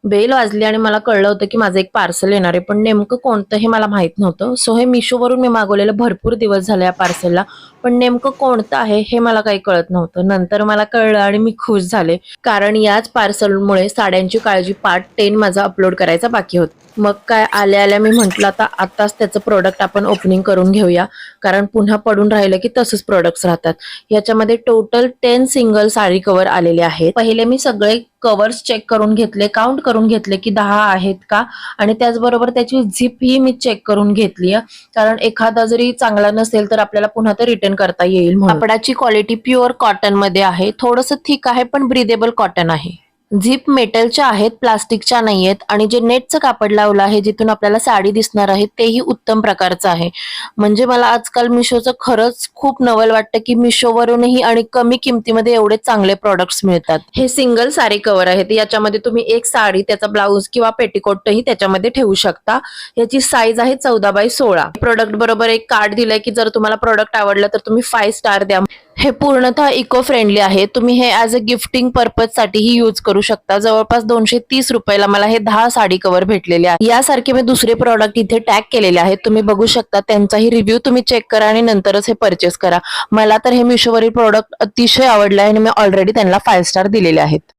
Bell वाजली आणि मला कळलं होतं की माझं एक पार्सल येणार आहे, पण नेमकं कोणतं हे मला माहित नव्हतं. सो हे मिशोवरून मी मागवलेलं भरपूर दिवस झाले या पार्सलला, पण नेमकं कोणतं आहे हे मला काही कळत नव्हतं. नंतर मला कळलं आणि मी खुश झाले, कारण याच पार्सलमुळे साड्यांची काळजी पार्ट 10 माझा अपलोड करायचा बाकी होता. मग काय आल्या आल्या मी म्हटलं आताच त्याचं प्रोडक्ट आपण ओपनिंग करून घेऊया, कारण पुन्हा पडून राहिलं की तसंच प्रोडक्ट्स राहतात. याच्यामध्ये टोटल 10 सिंगल साडी कव्हर आलेले आहेत. पहिले मी सगळे कव्हर्स चेक करून घेतले, काउंट करून घेतले की 10 आहेत का, आणि त्याचबरोबर त्याची झिप ही मी चेक करून घेतली, कारण एखादा जरी चांगला नसेल तर आपल्याला पुन्हा ते रिटर्न करता येईल म्हणून. कापडाची क्वालिटी प्युअर कॉटन मध्ये आहे, थोडंसं थिक आहे पण ब्रिदेबल कॉटन आहे. झिप मेटलच्या आहेत, प्लास्टिकच्या नाहीयेत, आणि जे नेटचं कापड लावलं आहे जिथून आपल्याला साडी दिसणार आहे तेही उत्तम प्रकारचं आहे. म्हणजे मला आजकाल मिशोचं खरंच खूप नवल वाटतं की मिशोवरूनही आणि कमी किमतीमध्ये एवढे चांगले प्रोडक्ट्स मिळतात. हे सिंगल साडी कव्हर आहेत, याच्यामध्ये तुम्ही एक साडी, त्याचा ब्लाऊज किंवा पेटिकोटही त्याच्यामध्ये ठेवू शकता. याची साईज आहे 14x16. प्रोडक्ट बरोबर एक कार्ड दिलंय की जर तुम्हाला प्रोडक्ट आवडलं तर तुम्ही 5 स्टार द्या. हे पूर्णतः इको फ्रेंडली आहे, तुम्ही हे ॲज अ गिफ्टिंग पर्पज साठीही यूज करू शकता. जवळपास 230 रुपयाला मला हे 10 साडी कव्हर भेटलेले आहे. यासारखे मी दुसरे प्रॉडक्ट इथे टॅग केलेले आहेत, तुम्ही बघू शकता. त्यांचाही रिव्ह्यू तुम्ही चेक करा आणि नंतरच हे परचेस करा. मला तर हे मिशोवरील प्रॉडक्ट अतिशय आवडलं आहे आणि मी ऑलरेडी त्यांना 5 स्टार दिलेले आहेत.